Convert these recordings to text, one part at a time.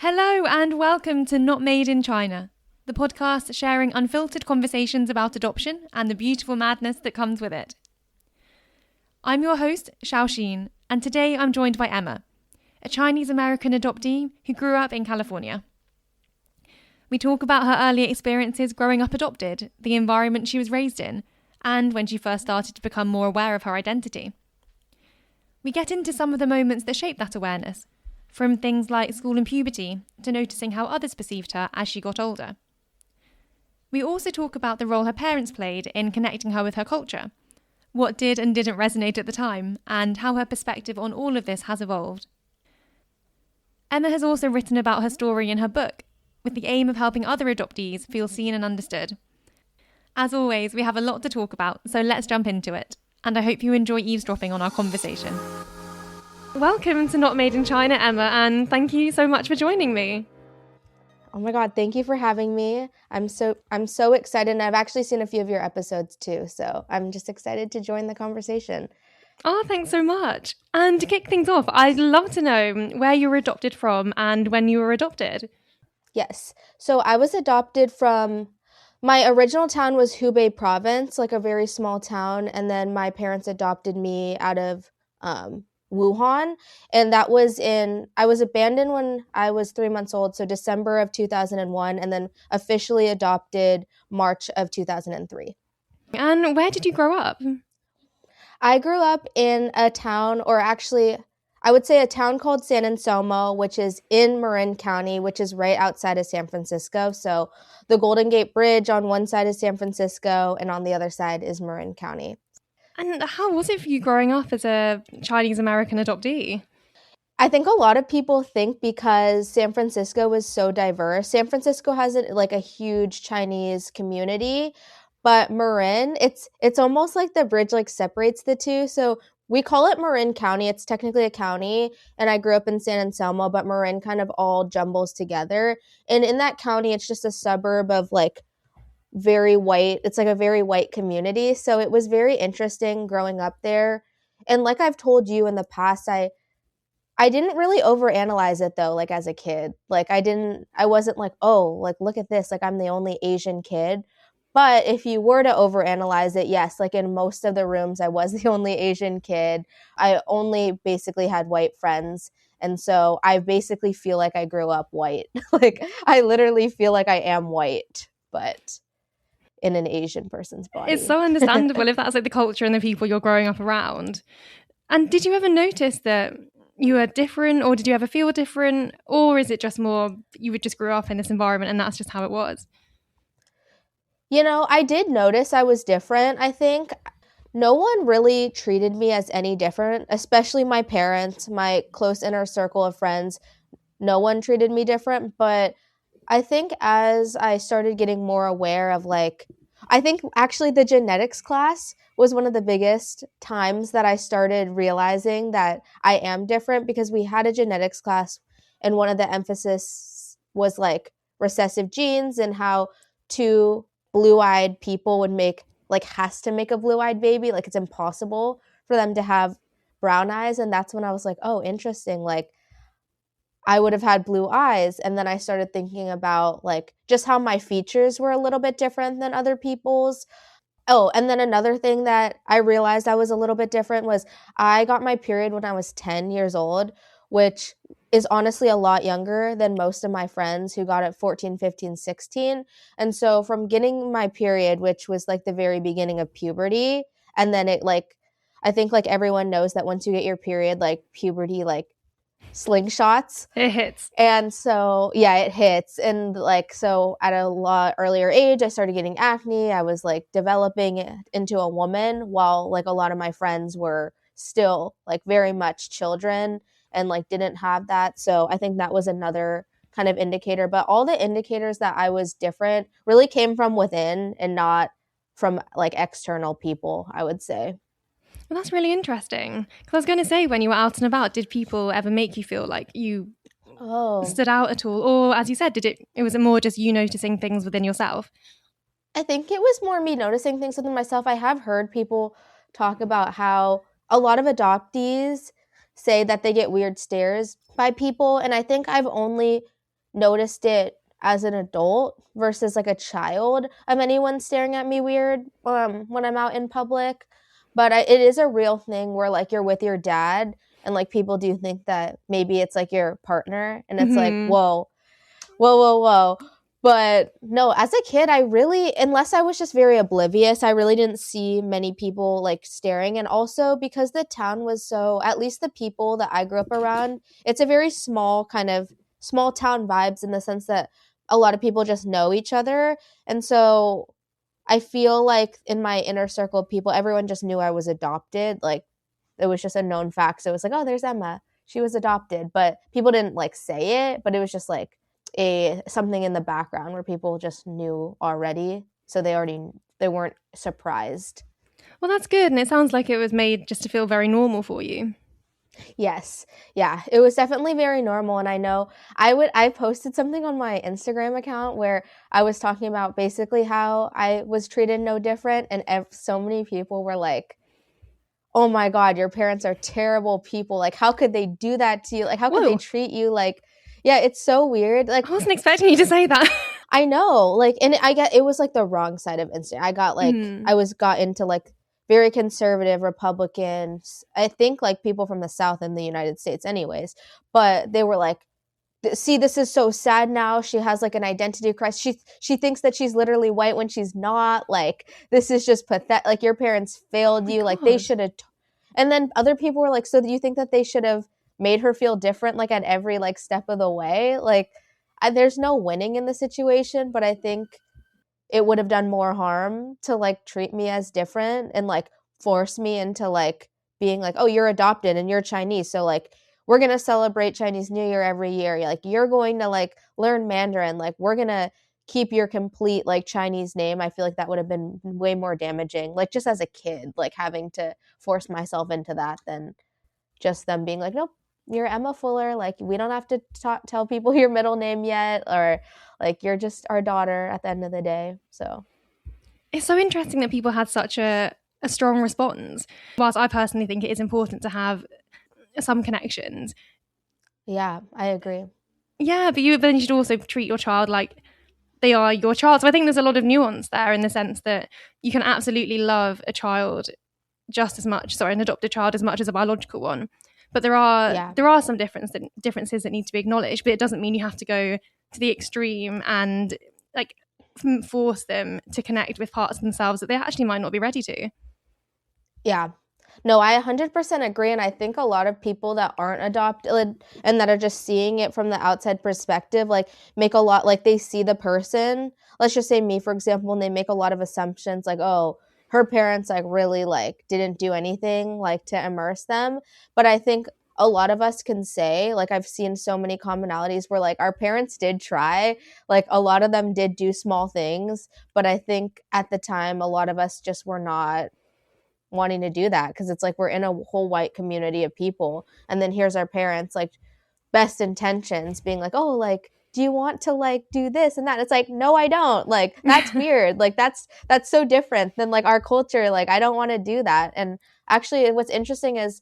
Hello and welcome to Not Made in China, the podcast sharing unfiltered conversations about adoption and the beautiful madness that comes with it. I'm your host, Shaosheen, and today I'm joined by Emma, a Chinese-American adoptee who grew up in California. We talk about her early experiences growing up adopted, the environment she was raised in, and when she first started to become more aware of her identity. We get into some of the moments that shape that awareness, from things like school and puberty to noticing how others perceived her as she got older. We also talk about the role her parents played in connecting her with her culture, what did and didn't resonate at the time, and how her perspective on all of this has evolved. Emma has also written about her story in her book, with the aim of helping other adoptees feel seen and understood. As always, we have a lot to talk about, so let's jump into it, and I hope you enjoy eavesdropping on our conversation. Welcome to Not Made in China, Emma, and thank you so much for joining me. Oh my God, thank you for having me. I'm so excited, and I've actually seen a few of your episodes too, so I'm just excited to join the conversation. Oh, thanks so much. And to kick things off, I'd love to know where you were adopted from and when you were adopted. Yes, so I was adopted from, my original town was Hubei province, like a very small town, and then my parents adopted me out of Wuhan, and I was abandoned when I was 3 months old, so December of 2001, and then officially adopted March of 2003. And where did you grow up? I grew up in a town, or actually, I would say a town called San Anselmo, which is in Marin County, which is right outside of San Francisco. So the Golden Gate Bridge on one side is San Francisco, and on the other side is Marin County. And how was it for you growing up as a Chinese-American adoptee? I think a lot of people think because San Francisco is so diverse. San Francisco has a huge Chinese community, but Marin, it's almost like the bridge separates the two. So we call it Marin County. It's technically a county, and I grew up in San Anselmo, but Marin kind of all jumbles together. And in that county, it's just a suburb of very white. It's like a very white community. So it was very interesting growing up there. And like I've told you in the past, I didn't really overanalyze it though, as a kid. I wasn't look at this, I'm the only Asian kid. But if you were to overanalyze it, yes, in most of the rooms, I was the only Asian kid. I only basically had white friends. And so I basically feel like I grew up white. I literally feel like I am white, but in an Asian person's body. It's so understandable if that's the culture and the people you're growing up around. And did you ever notice that you were different, or did you ever feel different, or is it just more you would just grew up in this environment and that's just how it was? I did notice I was different. I think no one really treated me as any different, especially my parents, my close inner circle of friends. No one treated me different, but I think as I started getting more aware of I think actually the genetics class was one of the biggest times that I started realizing that I am different, because we had a genetics class and one of the emphasis was recessive genes and how two blue-eyed people would has to make a blue-eyed baby. It's impossible for them to have brown eyes. And that's when I was oh, interesting. I would have had blue eyes. And then I started thinking about just how my features were a little bit different than other people's. Oh, and then another thing that I realized I was a little bit different was I got my period when I was 10 years old, which is honestly a lot younger than most of my friends who got it 14, 15, 16. And so from getting my period, which was the very beginning of puberty, and then it I think everyone knows that once you get your period, puberty slingshots. It hits. And so, yeah, it hits. And so at a lot earlier age, I started getting acne. I was developing into a woman, while a lot of my friends were still very much children and didn't have that. So I think that was another kind of indicator. But all the indicators that I was different really came from within and not from external people, I would say. Well, that's really interesting. Because I was going to say, when you were out and about, did people ever make you feel like you stood out at all? Or as you said, was it more just you noticing things within yourself? I think it was more me noticing things within myself. I have heard people talk about how a lot of adoptees say that they get weird stares by people. And I think I've only noticed it as an adult versus like a child of anyone staring at me weird when I'm out in public. But it is a real thing where like you're with your dad and like people do think that maybe it's like your partner, and it's like, whoa, whoa, whoa, whoa. But no, as a kid, I really, unless I was just very oblivious, I really didn't see many people like staring. And also because the town was so, at least the people that I grew up around, it's a very small kind of small town vibes in the sense that a lot of people just know each other. And so I feel like in my inner circle of people, everyone just knew I was adopted. Like it was just a known fact. So it was like, oh, there's Emma. She was adopted. But people didn't like say it, but it was just like something in the background where people just knew already. So they weren't surprised. Well, that's good. And it sounds like it was made just to feel very normal for you. Yes. Yeah, it was definitely very normal. And I know I posted something on my Instagram account where I was talking about basically how I was treated no different. And so many people were like, oh my God, your parents are terrible people. Like, how could they do that to you? Like, how could they treat you? Like, yeah, it's so weird. Like, I wasn't expecting you to say that. I know. Like, and it was like the wrong side of Instagram. I got like, got into like very conservative Republicans. I think like people from the South in the United States anyways. But they were like, see, this is so sad now. She has like an identity crisis. She thinks that she's literally white when she's not. Like, this is just pathetic. Like, your parents failed you. Like, they should have. And then other people were like, so do you think that they should have made her feel different, like, at every like step of the way? Like, there's no winning in the situation, but I think it would have done more harm to like treat me as different and like force me into like being like, oh, you're adopted and you're Chinese, so like we're going to celebrate Chinese New Year every year. Like, you're going to like learn Mandarin. Like, we're going to keep your complete like Chinese name. I feel like that would have been way more damaging. Like, just as a kid, like having to force myself into that than just them being like, nope, you're Emma Fuller. Like, we don't have to tell people your middle name yet, or like, you're just our daughter at the end of the day. So it's so interesting that people had such a strong response. Whilst I personally think it is important to have some connections. Yeah, I agree. Yeah, but then you should also treat your child like they are your child. So I think there's a lot of nuance there in the sense that you can absolutely love a child just as much, an adopted child as much as a biological one. But there are some differences that need to be acknowledged, but it doesn't mean you have to go to the extreme and like force them to connect with parts of themselves that they actually might not be ready to. Yeah. No, I 100% agree. And I think a lot of people that aren't adopted and that are just seeing it from the outside perspective, like make a lot, like they see the person, let's just say me, for example, and they make a lot of assumptions like, oh, her parents like really like didn't do anything like to immerse them. But I think a lot of us can say, like, I've seen so many commonalities where like our parents did try, like a lot of them did do small things. But I think at the time, a lot of us just were not wanting to do that because it's like we're in a whole white community of people, and then here's our parents like best intentions being like, oh, like, do you want to like do this and that? It's like, no, I don't. Like, that's weird. Like, that's so different than like our culture. Like, I don't want to do that. And actually what's interesting is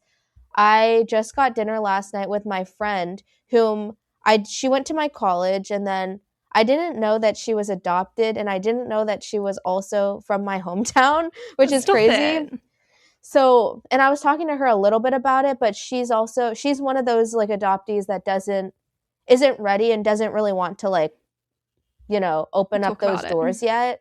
I just got dinner last night with my friend whom she went to my college, and then I didn't know that she was adopted, and I didn't know that she was also from my hometown, which is crazy. So, and I was talking to her a little bit about it, but she's one of those like adoptees that isn't ready and doesn't really want to like, open up those doors yet.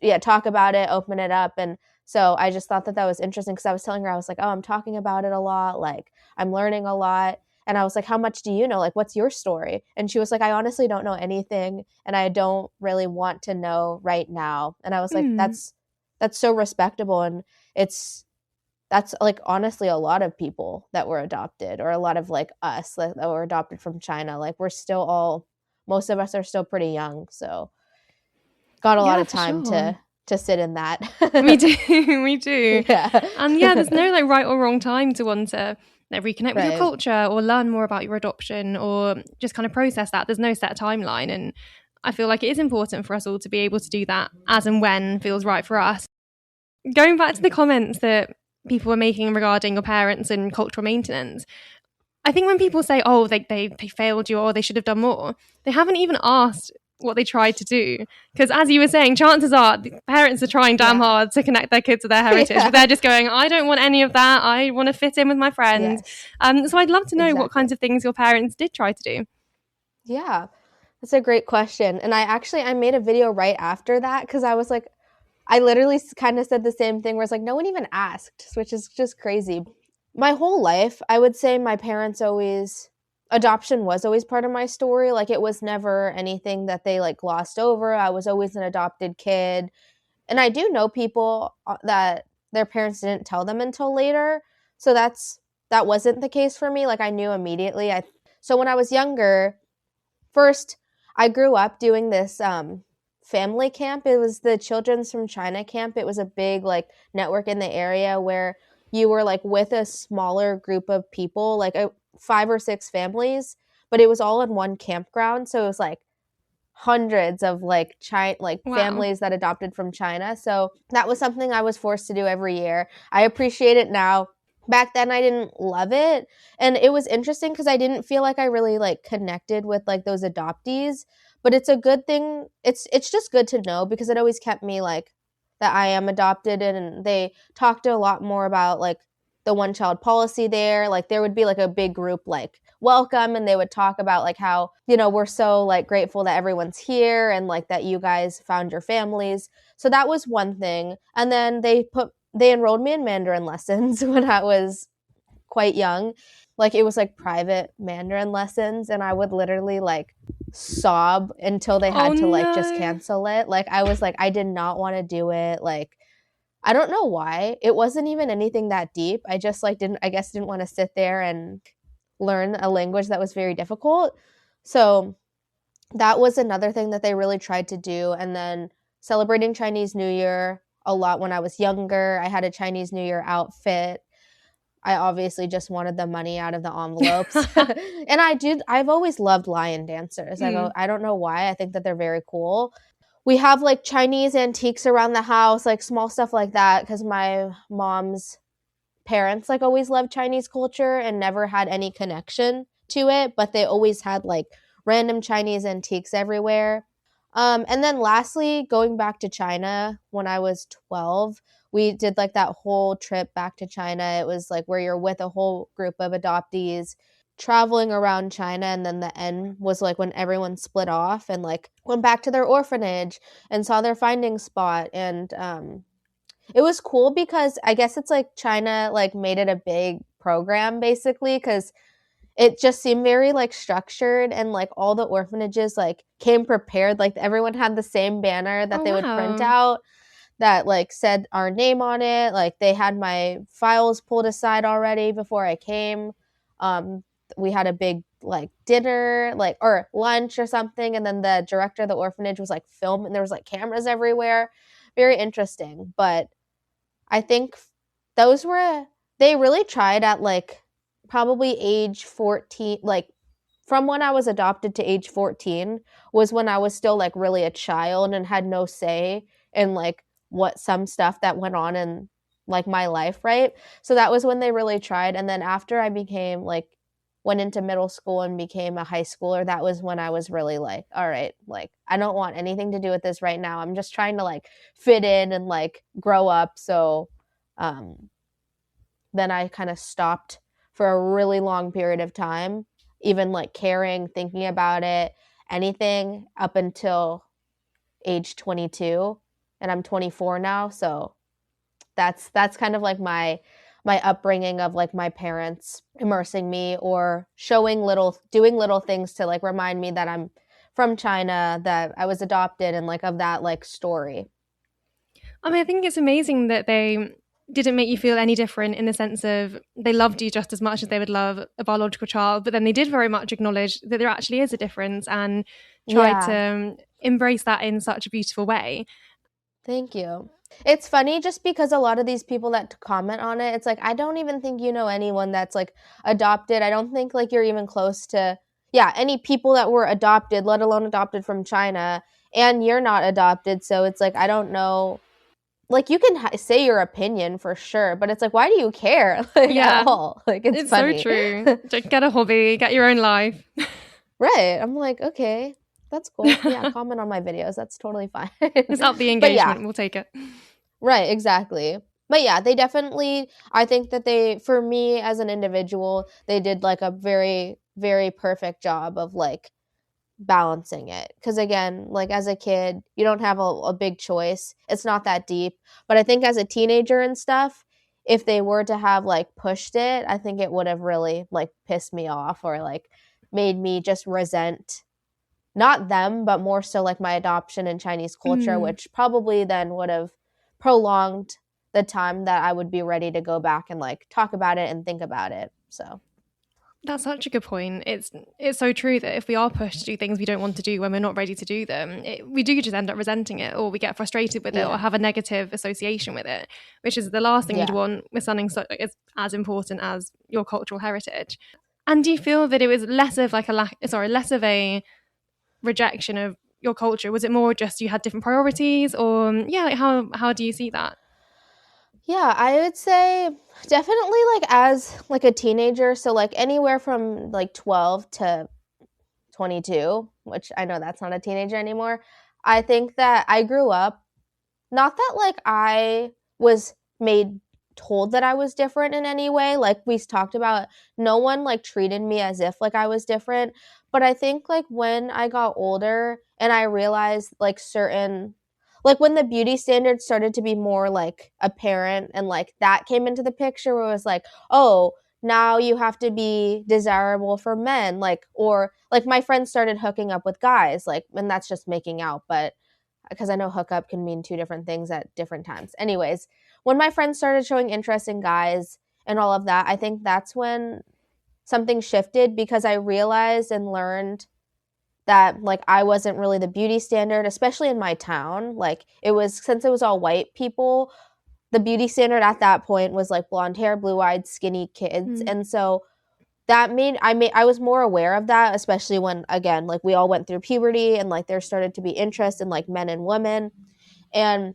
Yeah, talk about it, open it up. And so I just thought that was interesting because I was telling her, I was like, oh, I'm talking about it a lot. Like, I'm learning a lot. And I was like, how much do you know? Like, what's your story? And she was like, I honestly don't know anything, and I don't really want to know right now. And I was like, that's so respectable. And that's like honestly a lot of people that were adopted, or a lot of like us that were adopted from China. Like, we're still most of us are still pretty young. So got a lot of time to sit in that. We do. Yeah. And there's no like right or wrong time to want to reconnect with your culture or learn more about your adoption or just kind of process that. There's no set timeline. And I feel like it is important for us all to be able to do that as and when feels right for us. Going back to the comments that people were making regarding your parents and cultural maintenance, I think when people say, oh, they failed you or they should have done more, they haven't even asked what they tried to do. Because as you were saying, chances are the parents are trying damn hard to connect their kids to their heritage, but they're just going, I don't want any of that. I want to fit in with my friends. Yes. So I'd love to know what kinds of things your parents did try to do. Yeah, that's a great question. And I made a video right after that because I was like, I literally kind of said the same thing where it's like, no one even asked, which is just crazy. My whole life, I would say my parents adoption was always part of my story. Like, it was never anything that they like glossed over. I was always an adopted kid. And I do know people that their parents didn't tell them until later. So that wasn't the case for me. Like, I knew immediately. So when I was younger, first, I grew up doing this family camp. It was the Children's from China camp. It was a big like network in the area where you were like with a smaller group of people, like 5 or 6 families, but it was all in one campground. So it was like hundreds of like families that adopted from China. So that was something I was forced to do every year. I appreciate it now. Back then I didn't love it, and it was interesting because I didn't feel like I really like connected with like those adoptees, but it's a good thing. It's just good to know because it always kept me like that I am adopted, and they talked a lot more about like the one child policy there. Like there would be like a big group like welcome, and they would talk about like how, you know, we're so like grateful that everyone's here and like that you guys found your families. So that was one thing. And then they enrolled me in Mandarin lessons when I was quite young. Like it was like private Mandarin lessons, and I would literally like sob until they had to like just cancel it. Like I was like, I did not want to do it. Like I don't know why. It wasn't even anything that deep. I just like didn't want to sit there and learn a language that was very difficult. So that was another thing that they really tried to do. And then celebrating Chinese New Year a lot when I was younger. I had a Chinese New Year outfit. I obviously just wanted the money out of the envelopes. And I've always loved lion dancers. I don't know why. I think that they're very cool. We have like Chinese antiques around the house, like small stuff like that, because my mom's parents like always loved Chinese culture and never had any connection to it, but they always had like random Chinese antiques everywhere. And then lastly, going back to China when I was 12, we did like that whole trip back to China. It was like where you're with a whole group of adoptees traveling around China, and then the end was like when everyone split off and like went back to their orphanage and saw their finding spot. And it was cool because I guess it's like China like made it a big program basically, because it just seemed very like structured, and like all the orphanages like came prepared. Like everyone had the same banner that they would print out that like said our name on it. Like they had my files pulled aside already before I came. We had a big like dinner like or lunch or something, and then the director of the orphanage was like filming. There was like cameras everywhere. Very interesting. But I think they really tried at like probably age 14, like from when I was adopted to age 14 was when I was still like really a child and had no say in like what some stuff that went on in like my life, right? So that was when they really tried. And then after I became like went into middle school and became a high schooler, that was when I was really like, all right, like I don't want anything to do with this right now. I'm just trying to like fit in and like grow up. So then I kind of stopped for a really long period of time, even like caring, thinking about it, anything up until age 22, and I'm 24 now. So that's kind of like my upbringing of like my parents immersing me or doing little things to like remind me that I'm from China, that I was adopted, and like of that like story. I mean, I think it's amazing that they didn't make you feel any different in the sense of they loved you just as much as they would love a biological child, but then they did very much acknowledge that there actually is a difference and tried to embrace that in such a beautiful way. Thank you. It's funny just because a lot of these people that comment on it, it's like, I don't even think you know anyone that's like adopted. I don't think like you're even close to, any people that were adopted, let alone adopted from China, and you're not adopted. So it's like, I don't know like, you can say your opinion for sure, but it's like, why do you care? Like, at all? Like, it's funny. So true. Just get a hobby, get your own life. Right. I'm like, okay, that's cool. Yeah, comment on my videos. That's totally fine. It's up the But yeah, engagement. We'll take it. right, exactly. But yeah, they definitely, I think that they, for me as an individual, they did like a very, very perfect job of like balancing it. Because again, like as a kid, you don't have a big choice. It's not that deep. But I think as a teenager and stuff, if they were to have like pushed it, I think it would have really like pissed me off or like made me just resent not them, but more so like my adoption and Chinese culture, which probably then would have prolonged the time that I would be ready to go back and like talk about it and think about it. So that's such a good point. It's so true that if we are pushed to do things we don't want to do when we're not ready to do them, we do just end up resenting it, or we get frustrated with it, or have a negative association with it, which is the last thing you'd want with something so is as important as your cultural heritage. And do you feel that it was less of like less of a rejection of your culture? Was it more just you had different priorities, or like how do you see that? Yeah, I would say definitely like as like a teenager, so like anywhere from like 12 to 22, which I know that's not a teenager anymore. I think that I grew up, not that like I was made told that I was different in any way. Like we talked about, no one like treated me as if like I was different. But I think like when I got older and I realized like certain, like when the beauty standards started to be more like apparent and like that came into the picture where it was like, oh, now you have to be desirable for men, like, or like my friends started hooking up with guys, like, and that's just making out, but because I know hookup can mean two different things at different times. Anyways, when my friends started showing interest in guys and all of that, I think that's when something shifted because I realized and learned that like I wasn't really the beauty standard, especially in my town. Like it was, since it was all white people, the beauty standard at that point was like blonde hair, blue-eyed, skinny kids. And so that I was more aware of that, especially when, again, like we all went through puberty and like there started to be interest in like men and women. And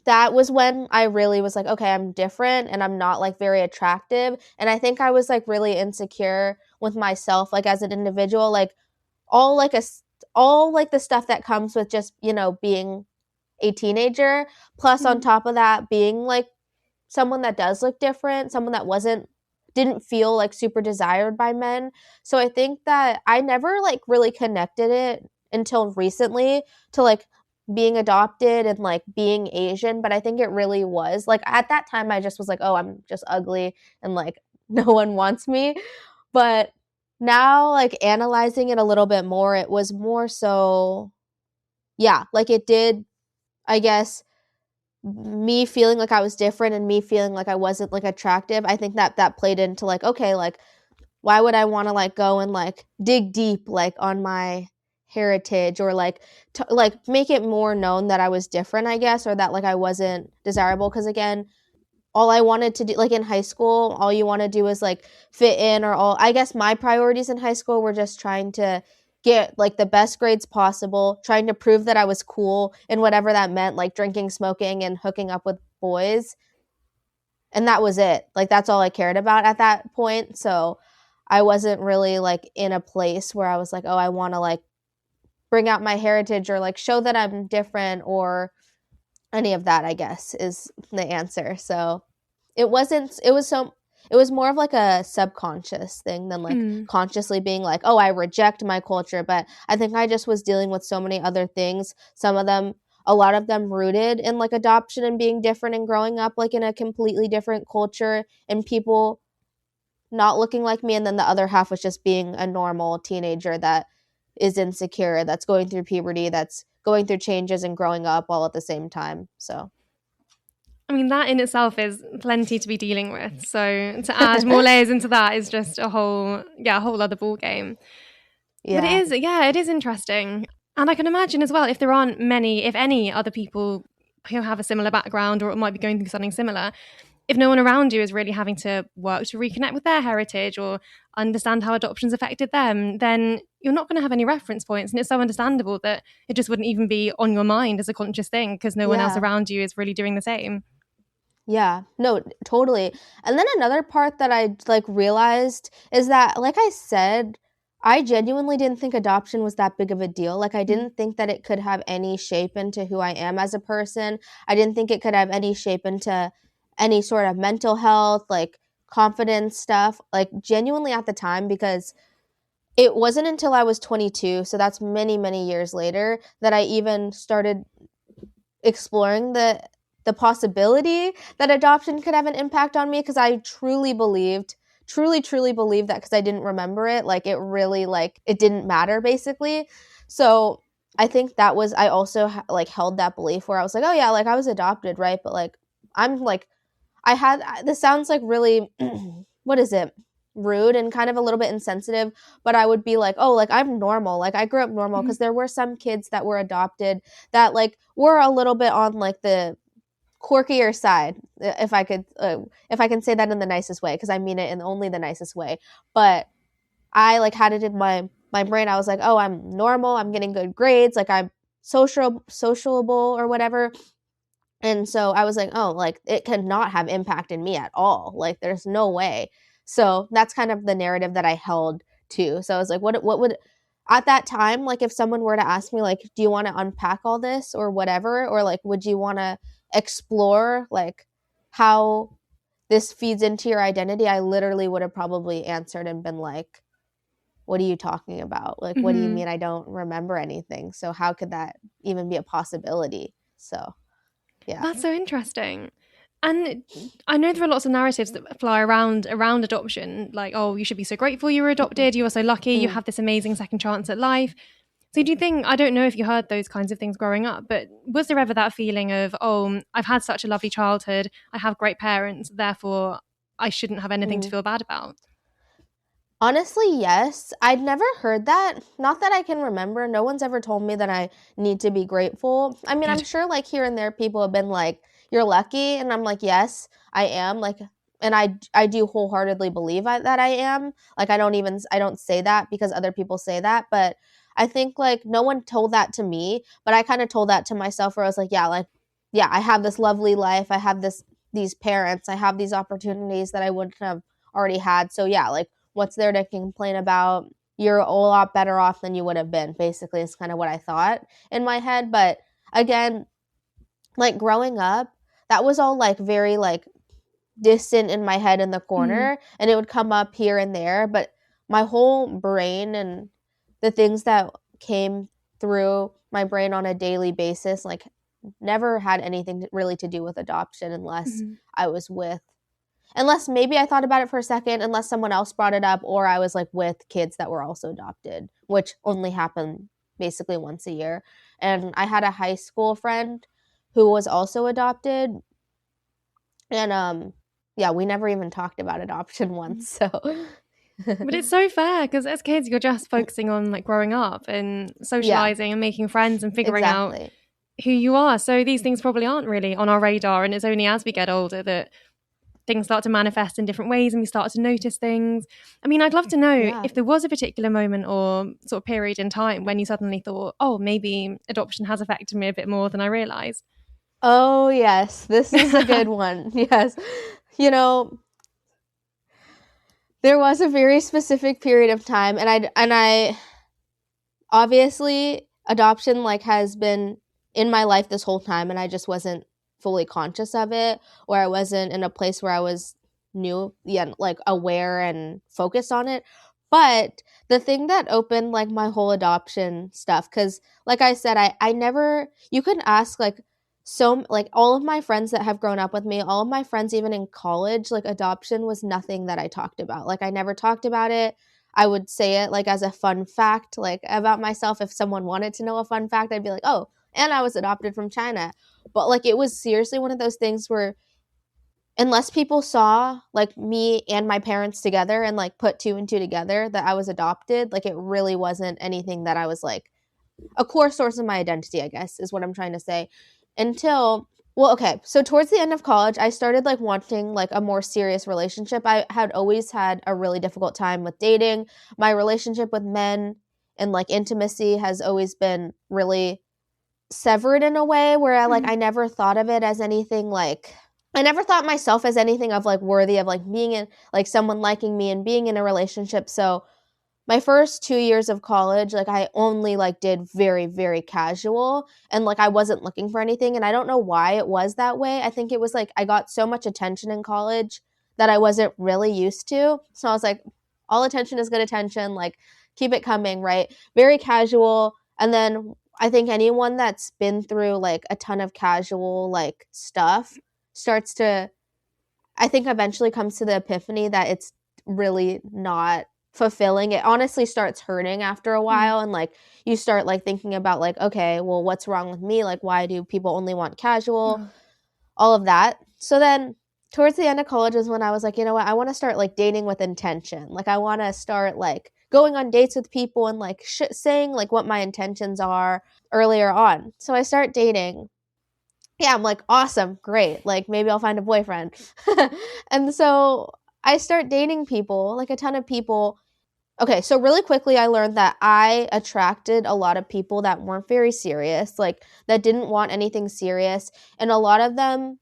that was when I really was like, okay, I'm different and I'm not like very attractive. And I think I was like really insecure with myself, like as an individual, like all like all like the stuff that comes with just, you know, being a teenager, plus on top of that being like someone that does look different, someone that didn't feel like super desired by men. So I think that I never like really connected it until recently to like being adopted and like being Asian, but I think it really was like at that time I just was like, oh, I'm just ugly and like no one wants me. But now like analyzing it a little bit more, it was more so, yeah, like it did, I guess, me feeling like I was different and me feeling like I wasn't like attractive. I think that played into like, okay, like why would I want to like go and like dig deep like on my heritage or like like make it more known that I was different, I guess, or that like I wasn't desirable. Because again, all I wanted to do, like in high school, all you want to do is like fit in, or all, I guess my priorities in high school were just trying to get like the best grades possible, trying to prove that I was cool and whatever that meant, like drinking, smoking, and hooking up with boys. And that was it. Like that's all I cared about at that point. So I wasn't really like in a place where I was like, oh, I want to like bring out my heritage or like show that I'm different or any of that, I guess, is the answer. So it was more of like a subconscious thing than like consciously being like, oh, I reject my culture. But I think I just was dealing with so many other things. A lot of them rooted in like adoption and being different and growing up like in a completely different culture and people not looking like me. And then the other half was just being a normal teenager that is insecure, that's going through puberty, that's going through changes and growing up all at the same time. So I mean, that in itself is plenty to be dealing with. So to add more layers into that is just a whole other ball game. Yeah. But it is interesting. And I can imagine as well, if there aren't many, if any other people who have a similar background or might be going through something similar, if no one around you is really having to work to reconnect with their heritage or understand how adoption's affected them, then you're not going to have any reference points. And it's so understandable that it just wouldn't even be on your mind as a conscious thing because no one else around you is really doing the same. Yeah, no, totally. And then another part that I like realized is that, like I said, I genuinely didn't think adoption was that big of a deal. Like, I didn't think that it could have any shape into who I am as a person. I didn't think it could have any shape into any sort of mental health, like confidence stuff, like genuinely at the time, because it wasn't until I was 22, so that's many, many years later, that I even started exploring the possibility that adoption could have an impact on me, because I truly believed that, because I didn't remember it, like it really, like it didn't matter basically. So I think that was, I also like held that belief where I was like, oh yeah, like I was adopted, right? But like I'm like, I had, this sounds like really what is it, rude and kind of a little bit insensitive, but I would be like, oh, like I'm normal, like I grew up normal, because there were some kids that were adopted that like were a little bit on like the quirkier side, if I can say that in the nicest way, because I mean it in only the nicest way. But I like had it in my brain. I was like, oh, I'm normal, I'm getting good grades, like I'm sociable or whatever. And so I was like, oh, like it could not have impacted me at all, like there's no way. So that's kind of the narrative that I held to. So I was like, what would, at that time, like if someone were to ask me like, do you want to unpack all this or whatever, or like would you want to explore like how this feeds into your identity, I literally would have probably answered and been like, what are you talking about? Like, what do you mean I don't remember anything? So how could that even be a possibility? So yeah. That's so interesting. And I know there are lots of narratives that fly around adoption, like, oh, you should be so grateful you were adopted, you are so lucky, you have this amazing second chance at life. So do you think, I don't know if you heard those kinds of things growing up, but was there ever that feeling of, oh, I've had such a lovely childhood, I have great parents, therefore I shouldn't have anything to feel bad about? Honestly, yes. I'd never heard that. Not that I can remember. No one's ever told me that I need to be grateful. I mean, I'm sure like here and there people have been like, you're lucky. And I'm like, yes, I am. Like, and I do wholeheartedly believe that I am. Like, I don't say that because other people say that. But I think like no one told that to me. But I kind of told that to myself where I was like, yeah, I have this lovely life. I have these parents. I have these opportunities that I wouldn't have already had. So yeah, like, what's there to complain about? You're a lot better off than you would have been, basically, is kind of what I thought in my head. But again, like growing up, that was all like very like distant in my head in the corner, and it would come up here and there. But my whole brain and the things that came through my brain on a daily basis, like never had anything really to do with adoption unless I was with, unless maybe I thought about it for a second, unless someone else brought it up, or I was like with kids that were also adopted, which only happened basically once a year. And I had a high school friend who was also adopted. And yeah, we never even talked about adoption once. So But it's so fair because as kids, you're just focusing on like growing up and socializing and making friends and figuring out who you are. So these things probably aren't really on our radar. And it's only as we get older that things start to manifest in different ways and we start to notice things. I mean, I'd love to know if there was a particular moment or sort of period in time when you suddenly thought, oh, maybe adoption has affected me a bit more than I realized. Oh, yes. This is a good one. Yes. You know, there was a very specific period of time, and I obviously adoption like has been in my life this whole time, and I just wasn't fully conscious of it, or I wasn't in a place where I was like aware and focused on it. But the thing that opened like my whole adoption stuff, because like I said, I never, you couldn't ask like, so like all of my friends that have grown up with me, all of my friends even in college, like adoption was nothing that I talked about. Like I never talked about it. I would say it like as a fun fact, like about myself. If someone wanted to know a fun fact, I'd be like, oh, and I was adopted from China. But like it was seriously one of those things where unless people saw like me and my parents together and like put two and two together that I was adopted, like it really wasn't anything that I was like a core source of my identity, I guess is what I'm trying to say. Until Well, okay. So towards the end of college, I started like wanting like a more serious relationship. I had always had a really difficult time with dating. My relationship with men and like intimacy has always been really severed in a way where I never thought of it as anything like I never thought myself as anything of like worthy of like being in like someone liking me and being in a relationship. So my first 2 years of college, like I only like did very, very casual and like I wasn't looking for anything. And I don't know why it was that way. I think it was like I got so much attention in college that I wasn't really used to. So I was like, all attention is good attention, like keep it coming, right? Very casual. And then I think anyone that's been through like a ton of casual like stuff starts to, I think eventually comes to the epiphany that it's really not fulfilling. It honestly starts hurting after a while and like you start like thinking about like, okay, well, what's wrong with me? Like why do people only want casual? All of that. So then towards the end of college is when I was like, you know what? I want to start like dating with intention. Like I want to start like going on dates with people and like saying like what my intentions are earlier on. So I start dating. Yeah, I'm like, awesome, great. Like maybe I'll find a boyfriend. And so I start dating people, like a ton of people. Okay, so really quickly I learned that I attracted a lot of people that weren't very serious, like that didn't want anything serious, and a lot of them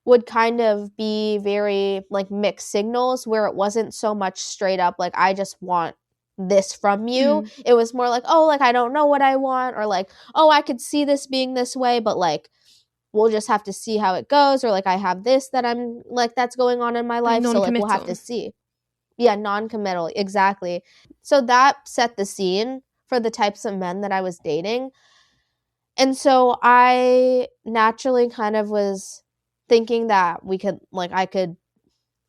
would kind of be very like mixed signals where it wasn't so much straight up like I just want this from you. It was more like, oh, like I don't know what I want, or like, oh, I could see this being this way, but like we'll just have to see how it goes, or like I have this that I'm like that's going on in my life, so like we'll have to see. Yeah, non-committal, exactly. So that set the scene for the types of men that I was dating. And so I naturally kind of was thinking that we could like I could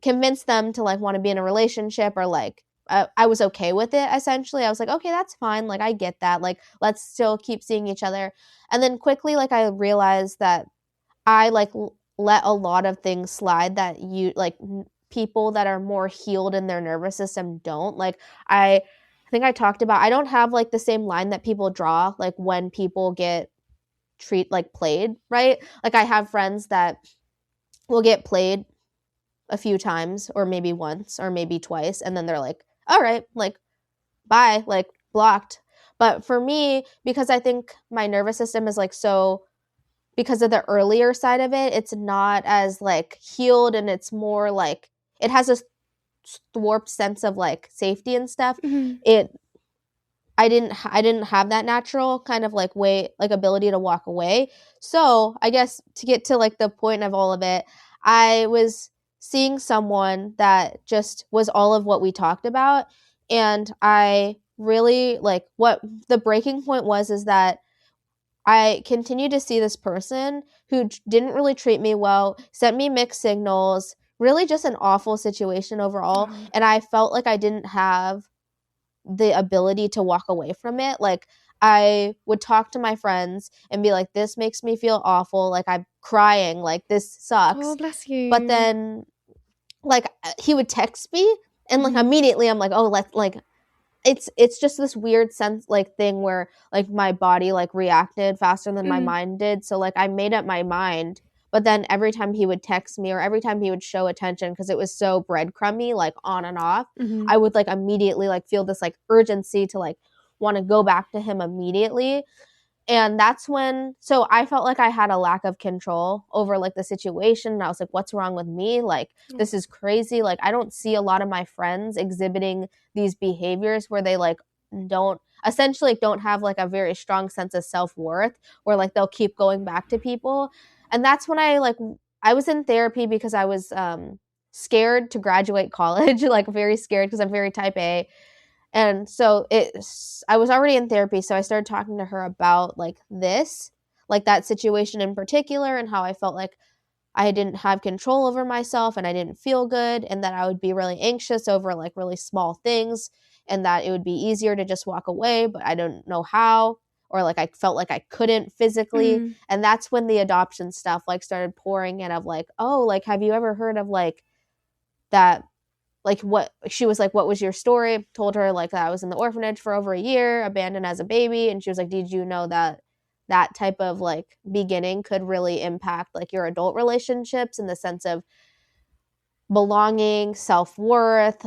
convince them to like want to be in a relationship, or like I was okay with it essentially. I was like, okay, that's fine. Like I get that. Like let's still keep seeing each other. And then quickly like I realized that I like let a lot of things slide that you like people that are more healed in their nervous system don't. Like I think I talked about I don't have like the same line that people draw like when people get played, right? Like I have friends that will get played a few times or maybe once or maybe twice and then they're like, "All right, like bye, like blocked." But for me, because I think my nervous system is like so because of the earlier side of it, it's not as like healed and it's more like it has a warped sense of like safety and stuff. It I didn't have that natural kind of like way like ability to walk away. So, I guess to get to like the point of all of it, I was seeing someone that just was all of what we talked about, and I really like what the breaking point was is that I continued to see this person who didn't really treat me well, sent me mixed signals, really just an awful situation overall, and I felt like I didn't have the ability to walk away from it. Like I would talk to my friends and be like, this makes me feel awful. Like I'm crying. Like this sucks. Oh, bless you. But then like he would text me and like immediately I'm like, oh, let's like it's just this weird sense like thing where like my body like reacted faster than my mind did. So like I made up my mind, but then every time he would text me or every time he would show attention because it was so breadcrumby like on and off, I would like immediately like feel this like urgency to like want to go back to him immediately. And that's when so I felt like I had a lack of control over like the situation, and I was like, what's wrong with me? Like this is crazy. Like I don't see a lot of my friends exhibiting these behaviors where they like don't essentially don't have like a very strong sense of self-worth, where like they'll keep going back to people. And that's when I was in therapy because I was scared to graduate college, like very scared because I'm very type A. And so I was already in therapy, so I started talking to her about like this, like that situation in particular, and how I felt like I didn't have control over myself and I didn't feel good, and that I would be really anxious over like really small things, and that it would be easier to just walk away, but I don't know how, or like I felt like I couldn't physically. And that's when the adoption stuff like started pouring in of like, oh, like have you ever heard of like that, like what she was like, what was your story? Told her like that I was in the orphanage for over a year, abandoned as a baby, and she was like, did you know that that type of like beginning could really impact like your adult relationships in the sense of belonging, self-worth,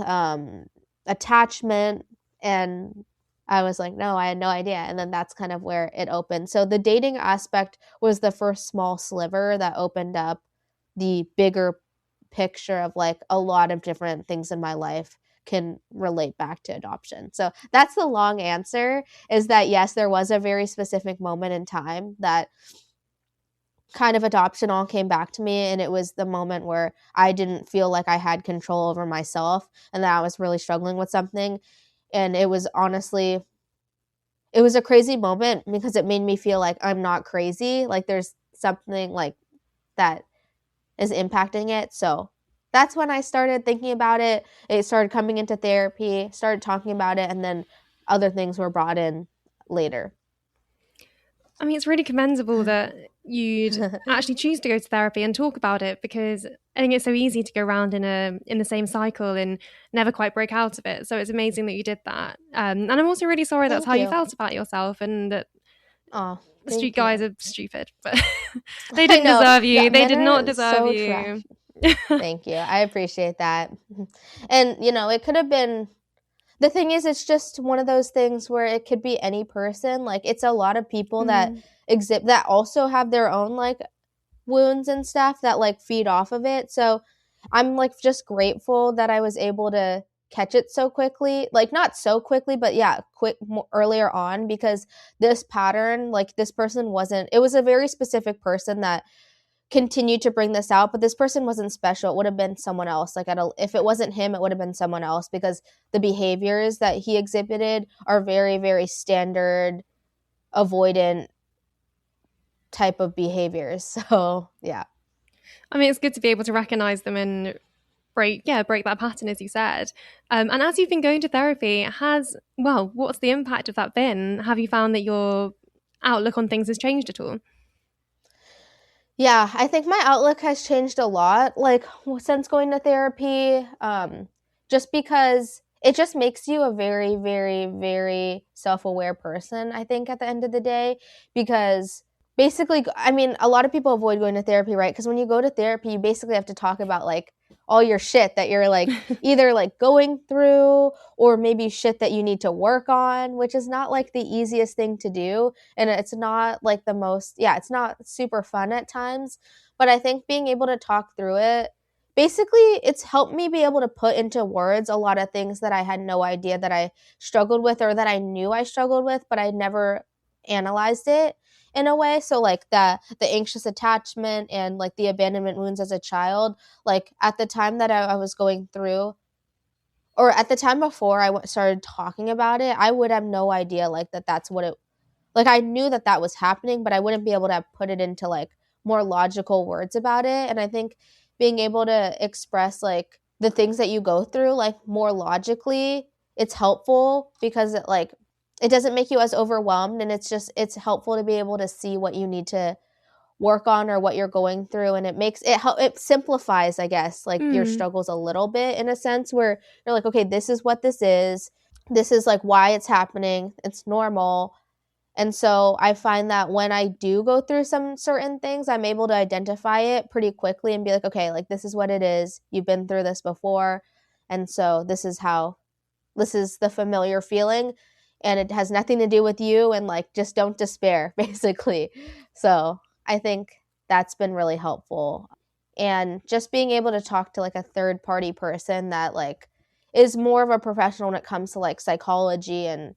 attachment. And I was like, no, I had no idea. And then that's kind of where it opened. So the dating aspect was the first small sliver that opened up the bigger picture of like a lot of different things in my life can relate back to adoption. So that's the long answer, is that yes, there was a very specific moment in time that kind of adoption all came back to me, and it was the moment where I didn't feel like I had control over myself and that I was really struggling with something. And it was honestly, it was a crazy moment because it made me feel like I'm not crazy, like there's something like that is impacting it. So that's when I started thinking about it. It started coming into therapy, started talking about it, and then other things were brought in later. I mean, it's really commendable that you'd actually choose to go to therapy and talk about it, because I think it's so easy to go around in the same cycle and never quite break out of it. So it's amazing that you did that. And I'm also really sorry that's how you felt about yourself, and that the street guys are stupid, but they didn't deserve you. They did not deserve you. Thank you. I appreciate that. And, you know, it could have been, the thing is, it's just one of those things where it could be any person. Like, it's a lot of people that that also have their own, like, wounds and stuff that, like, feed off of it. So I'm, like, just grateful that I was able to catch it so quickly. Like, not so quickly, but yeah, earlier on, because this pattern, like, this person wasn't, it was a very specific person that continued to bring this out, but this person wasn't special. It would have been someone else. Like, if it wasn't him, it would have been someone else, because the behaviors that he exhibited are very, very standard, avoidant type of behaviors. So yeah. I mean, it's good to be able to recognize them and break that pattern, as you said. And as you've been going to therapy, what's the impact of that been? Have you found that your outlook on things has changed at all? Yeah, I think my outlook has changed a lot, like, since going to therapy, just because it just makes you a very, very, very self-aware person, I think, at the end of the day, because basically, I mean, a lot of people avoid going to therapy, right? Because when you go to therapy, you basically have to talk about, like, all your shit that you're, like, either, like, going through, or maybe shit that you need to work on, which is not, like, the easiest thing to do. And it's not, like, it's not super fun at times. But I think being able to talk through it, basically, it's helped me be able to put into words a lot of things that I had no idea that I struggled with, or that I knew I struggled with, but I never analyzed it in a way. So like the anxious attachment and like the abandonment wounds as a child, like at the time that I was going through, or at the time before I started talking about it, I would have no idea like that's what it, like I knew that was happening, but I wouldn't be able to put it into like more logical words about it. And I think being able to express like the things that you go through like more logically, it's helpful, because it doesn't make you as overwhelmed, and it's helpful to be able to see what you need to work on or what you're going through, and it simplifies, I guess, like your struggles a little bit, in a sense where you're like, okay, this is what this is like why it's happening, it's normal. And so I find that when I do go through some certain things, I'm able to identify it pretty quickly and be like, okay, like this is what it is, you've been through this before, and so this is the familiar feeling, and it has nothing to do with you, and like just don't despair, basically. So I think that's been really helpful. And just being able to talk to like a third party person that like is more of a professional when it comes to like psychology, and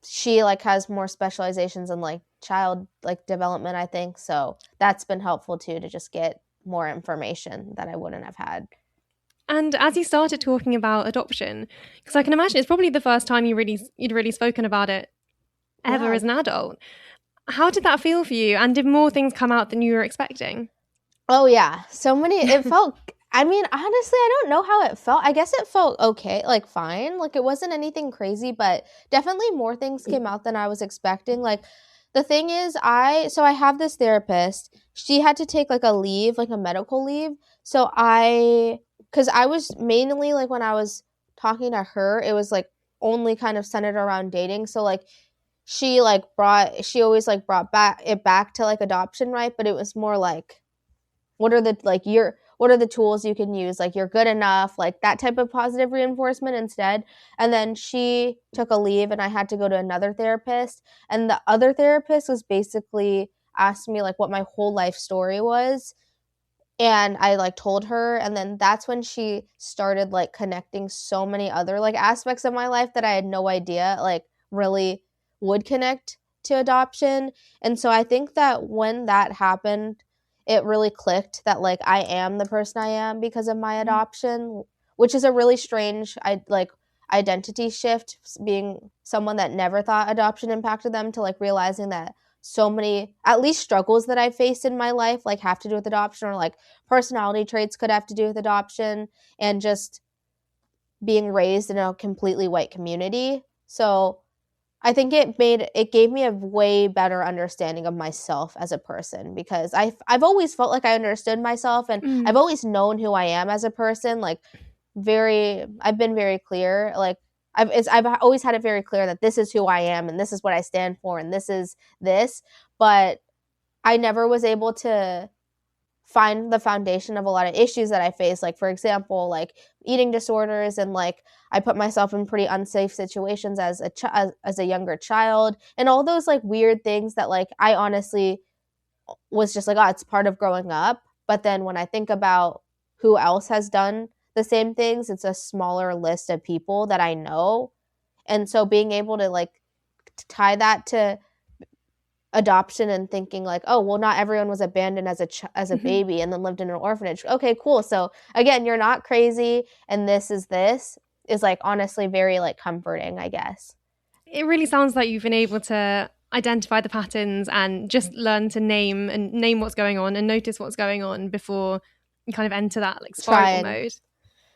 she like has more specializations in like child like development, I think. So that's been helpful too, to just get more information that I wouldn't have had. And as you started talking about adoption, because I can imagine it's probably the first time you'd really spoken about it ever as an adult. How did that feel for you? And did more things come out than you were expecting? Oh yeah, so many. It felt, I mean, honestly, I don't know how it felt. I guess it felt okay, like fine. Like it wasn't anything crazy, but definitely more things came out than I was expecting. Like the thing is, I have this therapist. She had to take like a leave, like a medical leave. So because I was mainly like when I was talking to her, it was like only kind of centered around dating. So like she always like brought back to like adoption, right? But it was more like, what are the tools you can use, like you're good enough, like that type of positive reinforcement instead. And then she took a leave and I had to go to another therapist, and the other therapist was basically asked me like what my whole life story was, and I like told her, and then that's when she started like connecting so many other like aspects of my life that I had no idea like really would connect to adoption. And so I think that when that happened, it really clicked that like I am the person I am because of my adoption, which is a really strange identity shift, being someone that never thought adoption impacted them to like realizing that so many at least struggles that I faced in my life like have to do with adoption, or like personality traits could have to do with adoption, and just being raised in a completely white community. So I think it gave me a way better understanding of myself as a person, because I've always felt like I understood myself, and I've Mm. always known who I am as a person. Like I've been very clear. Like I've always had it very clear that this is who I am and this is what I stand for and this is this. But I never was able to find the foundation of a lot of issues that I face. Like, for example, like eating disorders, and like I put myself in pretty unsafe situations as a younger child, and all those like weird things that like I honestly was just like, oh, it's part of growing up. But then when I think about who else has done the same things, it's a smaller list of people that I know. And so being able to like tie that to adoption and thinking like, oh, well, not everyone was abandoned as a Mhm. baby and then lived in an orphanage. Okay, cool. So again, you're not crazy, and this is like honestly very like comforting, I guess. It really sounds like you've been able to identify the patterns and just learn to name what's going on and notice what's going on before you kind of enter that like spiral Trying mode.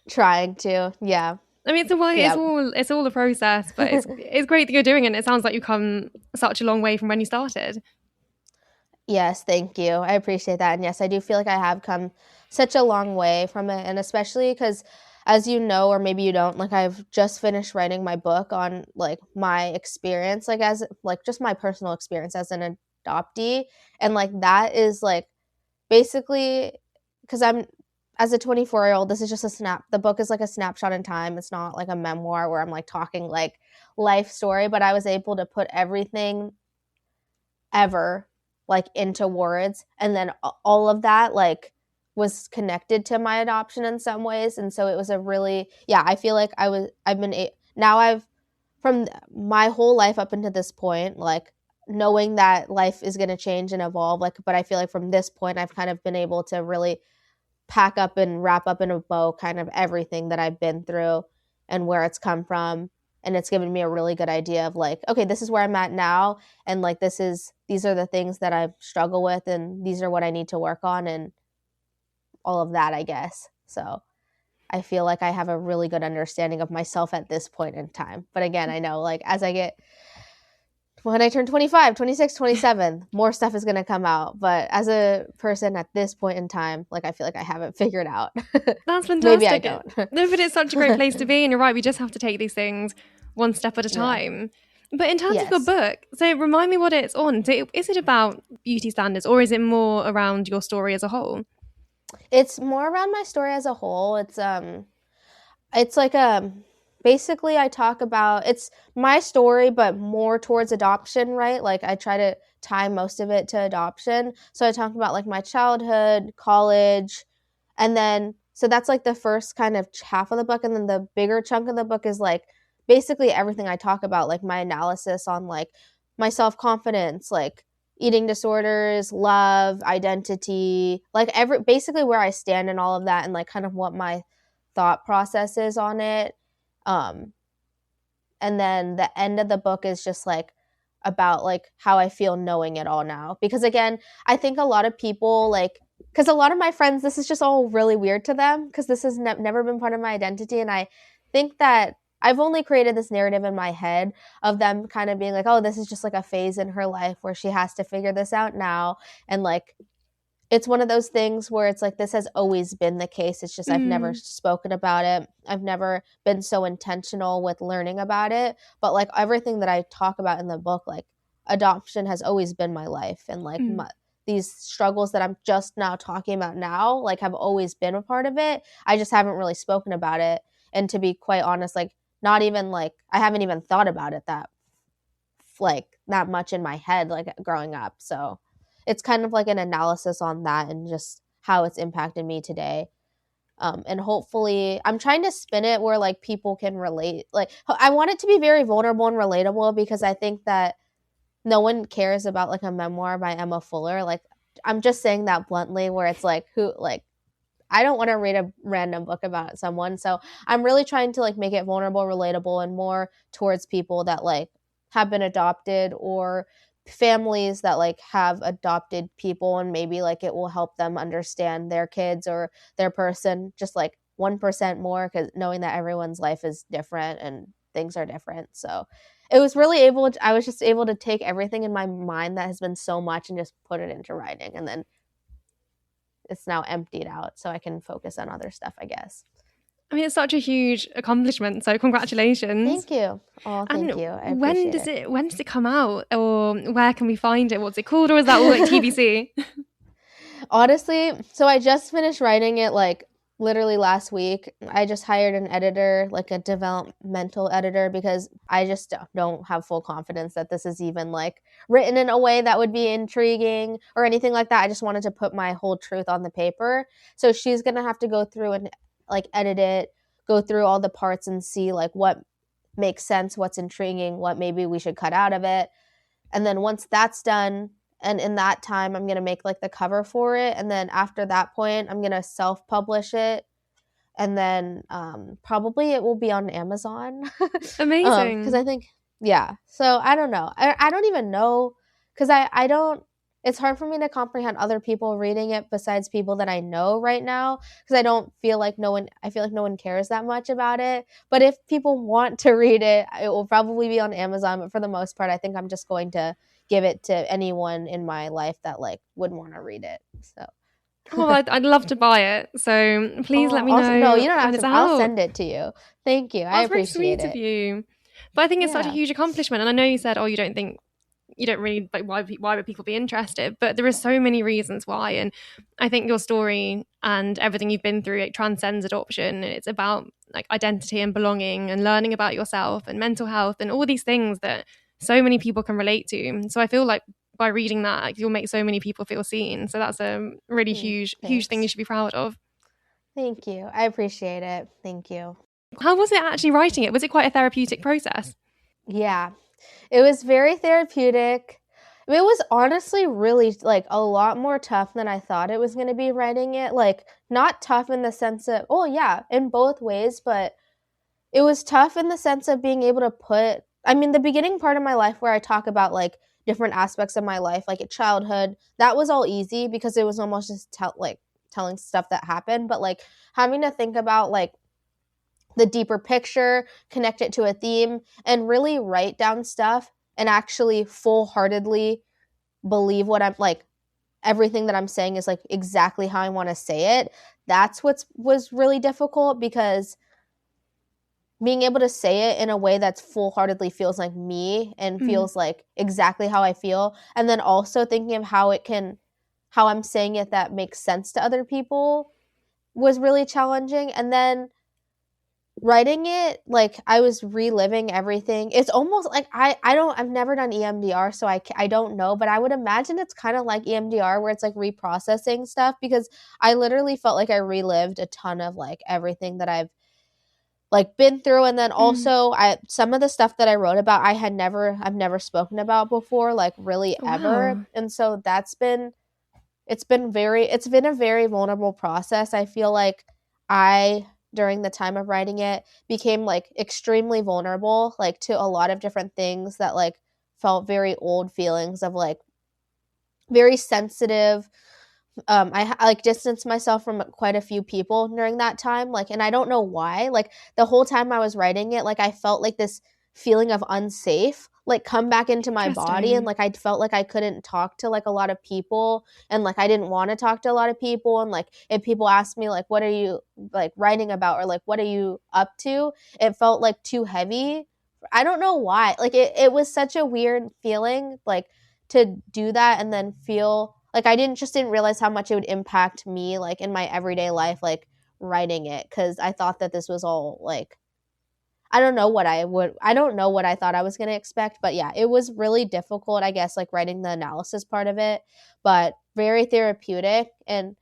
trying to. Yeah. I mean, Yeah. it's all a process, but it's great that you're doing it. And it sounds like you've come such a long way from when you started. Yes, thank you. I appreciate that. And yes, I do feel like I have come such a long way from it. And especially because, as you know, or maybe you don't, like I've just finished writing my book on like my experience, like as like just my personal experience as an adoptee. And like that is like basically because I'm as a 24-year-old, this is just the book is like a snapshot in time. It's not like a memoir where I'm like talking like life story, but I was able to put everything ever like into words, and then all of that like was connected to my adoption in some ways. And so it was a really, yeah, I feel like I've been now I've from my whole life up until this point, like knowing that life is going to change and evolve, like, but I feel like from this point I've kind of been able to really pack up and wrap up in a bow kind of everything that I've been through and where it's come from. And it's given me a really good idea of like, okay, this is where I'm at now. And like, these are the things that I struggle with, and these are what I need to work on, and all of that, I guess. So I feel like I have a really good understanding of myself at this point in time. But again, I know like when I turn 25, 26, 27, more stuff is going to come out. But as a person at this point in time, like I feel like I have it figured out. That's Maybe I fantastic. don't. No, but it's such a great place to be. And you're right, we just have to take these things one step at a Yeah. time. But in terms of your Yes. book, so remind me what it's on. So is it about beauty standards, or is it more around your story as a whole? It's more around my story as a whole. It's like basically I talk about it's my story but more towards adoption, right? Like I try to tie most of it to adoption. So I talk about like my childhood, college, and then so that's like the first kind of half of the book, and then the bigger chunk of the book is like basically everything I talk about, like my analysis on like my self-confidence, like eating disorders, love, identity, like every basically where I stand in all of that, and like kind of what my thought process is on it. Um and then the end of the book is just like about like how I feel knowing it all now, because again, I think a lot of people like because a lot of my friends, this is just all really weird to them because this has never been part of my identity. And I think that I've only created this narrative in my head of them kind of being like, oh, this is just like a phase in her life where she has to figure this out now. And like, it's one of those things where it's like, this has always been the case. It's just I've never spoken about it. I've never been so intentional with learning about it. But like everything that I talk about in the book, like adoption has always been my life. And like these struggles that I'm just now talking about now, like have always been a part of it. I just haven't really spoken about it. And to be quite honest, like not even like, I haven't even thought about it that much in my head, like growing up. So it's kind of like an analysis on that and just how it's impacted me today. And hopefully I'm trying to spin it where like people can relate. Like I want it to be very vulnerable and relatable, because I think that no one cares about like a memoir by Emma Fuller. Like I'm just saying that bluntly, where it's like, I don't want to read a random book about someone. So I'm really trying to like make it vulnerable, relatable, and more towards people that like have been adopted, or families that like have adopted people, and maybe like it will help them understand their kids or their person just like 1% more, because knowing that everyone's life is different and things are different. So it was really I was just able to take everything in my mind that has been so much and just put it into writing, and then it's now emptied out so I can focus on other stuff, I guess. I mean, it's such a huge accomplishment, so congratulations. Thank you. Oh, thank you. I appreciate it. When does it come out, or where can we find it? What's it called, or is that all like TBC? Honestly, so I just finished writing it like literally last week. I just hired an editor, like a developmental editor, because I just don't have full confidence that this is even like written in a way that would be intriguing or anything like that. I just wanted to put my whole truth on the paper. So she's going to have to go through and like edit it, go through all the parts and see like what makes sense, what's intriguing, what maybe we should cut out of it. And then once that's done, and in that time, I'm going to make like the cover for it. And then after that point, I'm going to self-publish it. And then probably it will be on Amazon. Amazing. Because I think, yeah. So I don't know. I don't even know, because I don't, it's hard for me to comprehend other people reading it besides people that I know right now, because I feel like no one cares that much about it. But if people want to read it, it will probably be on Amazon. But for the most part, I think I'm just going to give it to anyone in my life that like would want to read it. So oh, I'd love to buy it. So please let me know. No, you don't have to. I'll send it to you. Thank you. I appreciate it. That's very sweet of you. But I think it's such a huge accomplishment. And I know you said, you don't really like, why would people be interested? But there are so many reasons why. And I think your story and everything you've been through, it transcends adoption. It's about like identity and belonging and learning about yourself and mental health and all these things that so many people can relate to. So I feel like by reading that, you'll make so many people feel seen. So that's a really huge thing you should be proud of. Thank you. I appreciate it. Thank you. How was it actually writing it? Was it quite a therapeutic process? Yeah, it was very therapeutic. It was honestly really like a lot more tough than I thought it was going to be writing it. Like not tough in the sense of, in both ways, but it was tough in the sense of being able to the beginning part of my life where I talk about like different aspects of my life, like childhood, that was all easy because it was almost just telling stuff that happened. But like having to think about like the deeper picture, connect it to a theme, and really write down stuff and actually full-heartedly believe what I'm like, everything that I'm saying is like exactly how I want to say it. That's was really difficult, because being able to say it in a way that's full-heartedly feels like me and feels like exactly how I feel, and then also thinking of how I'm saying it that makes sense to other people was really challenging. And then writing it, like I was reliving everything. It's almost like I've never done EMDR, so I don't know, but I would imagine it's kind of like EMDR where it's like reprocessing stuff, because I literally felt like I relived a ton of like everything that I've like been through. And then also some of the stuff that I wrote about I've never spoken about before, like really ever. Wow. And so it's been a very vulnerable process. I feel like during the time of writing it, became like extremely vulnerable, like to a lot of different things that like felt very old feelings of like very sensitive. I like distanced myself from quite a few people during that time, like, and I don't know why. Like the whole time I was writing it, like I felt like this feeling of unsafe like come back into my body, and like I felt like I couldn't talk to like a lot of people, and like I didn't want to talk to a lot of people, and like if people asked me like what are you like writing about, or like what are you up to, it felt like too heavy. I don't know why. Like it was such a weird feeling like to do that, and then feel like I didn't realize how much it would impact me like in my everyday life, like writing it, because I thought that this was all like I don't know what I thought I was going to expect, but yeah, it was really difficult, I guess, like writing the analysis part of it, but very therapeutic. And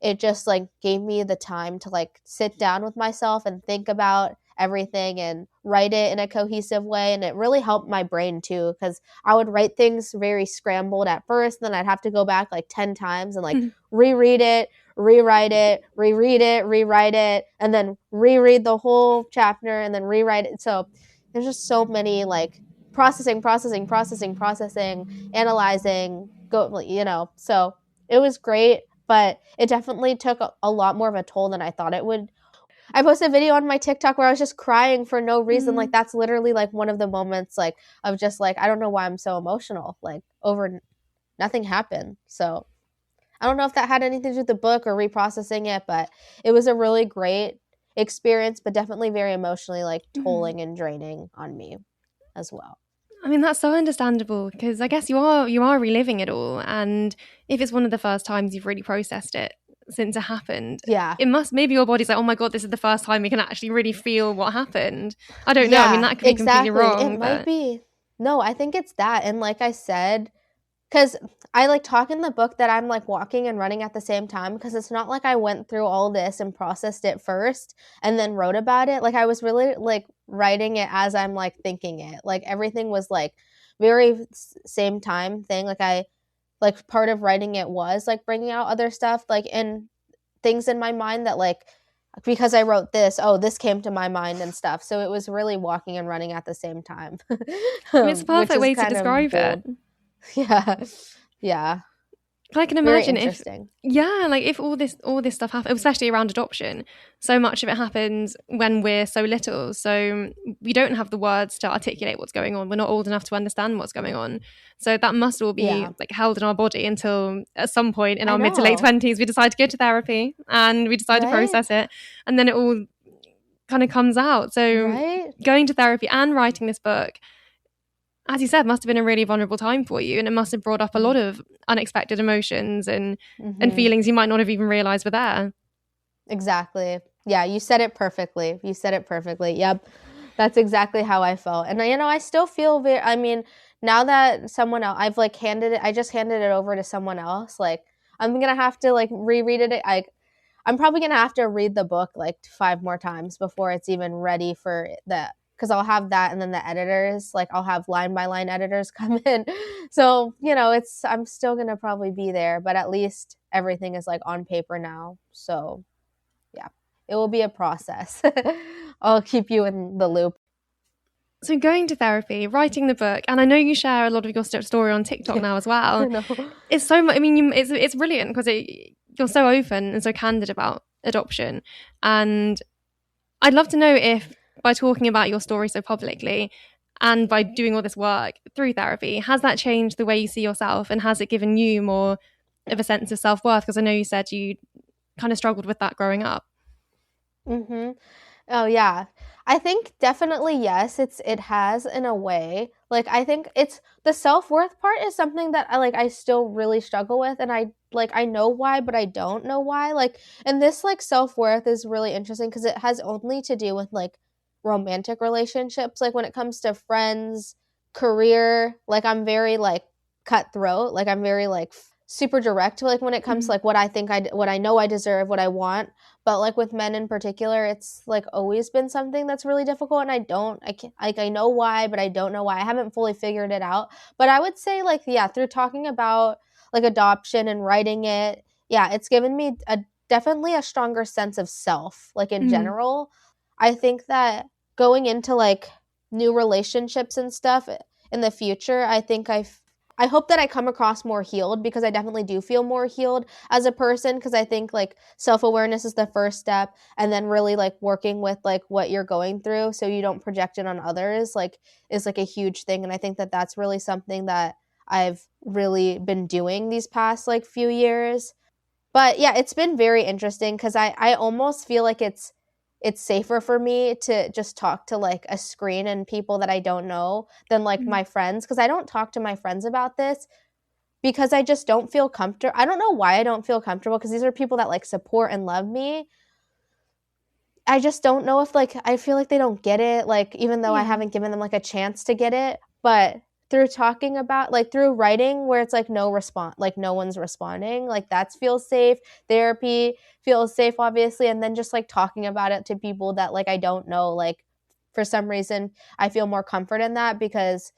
it just like gave me the time to like sit down with myself and think about everything and write it in a cohesive way. And it really helped my brain too, because I would write things very scrambled at first, then I'd have to go back like 10 times and like reread it, rewrite it, reread it, rewrite it, and then reread the whole chapter and then rewrite it. So there's just so many like processing, analyzing, so it was great, but it definitely took a lot more of a toll than I thought it would. I posted a video on my TikTok where I was just crying for no reason. Like that's literally like one of the moments like of just like I don't know why I'm so emotional, like over nothing happened. So I don't know if that had anything to do with the book or reprocessing it, but it was a really great experience, but definitely very emotionally like tolling and draining on me as well. I mean, that's so understandable, because I guess you are reliving it all, and if it's one of the first times you've really processed it since it happened, it must, maybe your body's like, oh my god, this is the first time we can actually really feel what happened. I don't know. I mean, that could be completely wrong. It might be. No, I think it's that. And like I said, because I like talk in the book that I'm like walking and running at the same time, because it's not like I went through all this and processed it first and then wrote about it. Like I was really like writing it as I'm like thinking it. Like everything was like very same time thing. Like I like part of writing it was like bringing out other stuff like in things in my mind that like because I wrote this, this came to my mind and stuff. So it was really walking and running at the same time. It's a perfect way to describe it. Yeah. I can imagine if all this stuff happens, especially around adoption, so much of it happens when we're so little. So we don't have the words to articulate what's going on. We're not old enough to understand what's going on. So that must all be like held in our body until at some point in our mid to late 20s, we decide to go to therapy and we decide to process it. And then it all kind of comes out. So going to therapy and writing this book, as you said, must have been a really vulnerable time for you, and it must have brought up a lot of unexpected emotions and feelings you might not have even realized were there. Exactly. Yeah, you said it perfectly. Yep. That's exactly how I felt. And I still feel now that someone else, I just handed it over to someone else. Like I'm going to have to like reread it. I'm probably going to have to read the book like 5 more times before it's even ready for that. Because I'll have that, and then the editors, like I'll have line by line editors come in. So, I'm still going to probably be there, but at least everything is like on paper now. So yeah, it will be a process. I'll keep you in the loop. So going to therapy, writing the book, and I know you share a lot of your story on TikTok now as well. It's so much, it's brilliant because you're so open and so candid about adoption. And I'd love to know if, by talking about your story so publicly and by doing all this work through therapy, has that changed the way you see yourself, and has it given you more of a sense of self-worth? Because I know you said you kind of struggled with that growing up. Oh yeah, I think definitely yes. It has in a way. Like I think it's the self-worth part is something that I still really struggle with, and I know why, but I don't know why. Like, and this like self-worth is really interesting because it has only to do with like romantic relationships. Like when it comes to friends, career, like I'm very like cutthroat. Like I'm very like super direct. Like when it comes to like what I know I deserve, what I want. But like with men in particular, it's like always been something that's really difficult, and I know why, but I don't know why. I haven't fully figured it out. But I would say through talking about like adoption and writing it, it's given me definitely a stronger sense of self, like in general. I think that going into like new relationships and stuff in the future, I think I hope that I come across more healed, because I definitely do feel more healed as a person, because I think like self-awareness is the first step, and then really like working with like what you're going through so you don't project it on others like is like a huge thing. And I think that that's really something that I've really been doing these past like few years. But yeah, it's been very interesting, because I almost feel like it's safer for me to just talk to like a screen and people that I don't know than like my friends, because I don't talk to my friends about this because I just don't feel comfortable. I don't know why I don't feel comfortable, because these are people that like support and love me. I just don't know if like I feel like they don't get it, like even though I haven't given them like a chance to get it. But through talking about like through writing where it's like no response, like no one's responding, like that feels safe. Therapy feels safe, obviously, and then just like talking about it to people that like I don't know, like for some reason I feel more comfort in that, because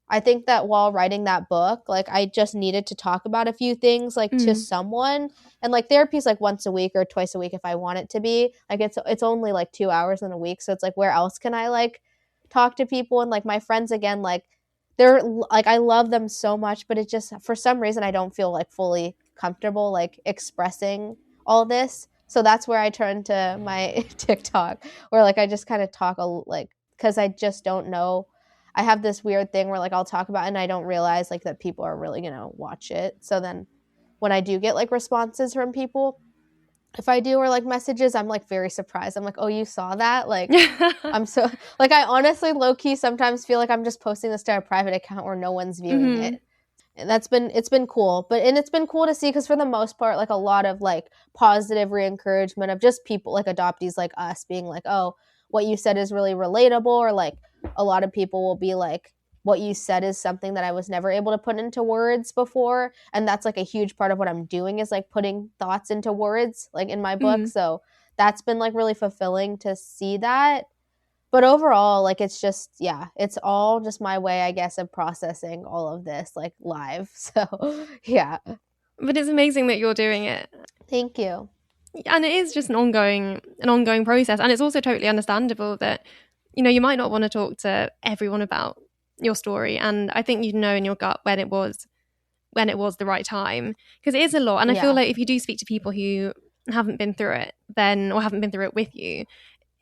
I think that while writing that book, like I just needed to talk about a few things like to someone. And like therapy is like once a week or twice a week if I want it to be. Like it's only like 2 hours in a week, so it's like where else can I like talk to people? And like my friends, again, like they're like I love them so much, but it just for some reason I don't feel like fully comfortable like expressing all this. So that's where I turn to my TikTok, where like I just kind of talk like because I just don't know. I have this weird thing where like I'll talk about it and I don't realize like that people are really gonna watch it. So then when I do get like responses from people, if I do, or like messages, I'm like very surprised. I'm like, oh, you saw that? Like I'm so like I honestly low key sometimes feel like I'm just posting this to a private account where no one's viewing it. And it's been cool. But and it's been cool to see, because for the most part, like a lot of like positive re-encouragement of just people like adoptees like us being like, oh, what you said is really relatable, or like a lot of people will be like, what you said is something that I was never able to put into words before. And that's like a huge part of what I'm doing, is like putting thoughts into words like in my book. So that's been like really fulfilling to see that. But overall, like it's just, yeah, it's all just my way, I guess, of processing all of this like live. So yeah. But it's amazing that you're doing it. Thank you. And it is just an ongoing process. And it's also totally understandable that, you know, you might not want to talk to everyone about your story. And I think you know in your gut when it was the right time, because it is a lot. And I feel like if you do speak to people who haven't been through it then, or haven't been through it with you,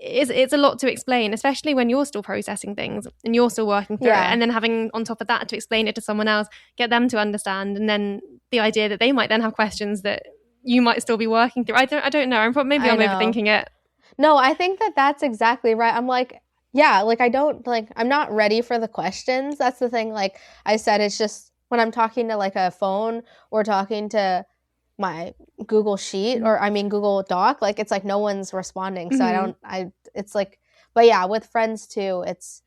it's a lot to explain, especially when you're still processing things and you're still working through it, and then having on top of that to explain it to someone else, get them to understand, and then the idea that they might then have questions that you might still be working through. I don't know. Maybe I'm overthinking it. No, I think that that's exactly right. I'm like, yeah, like I don't like I'm not ready for the questions. That's the thing. Like I said, it's just when I'm talking to like a phone or talking to my Google Sheet, or I mean Google Doc, like it's like no one's responding. So it's like, but yeah, with friends too, it's,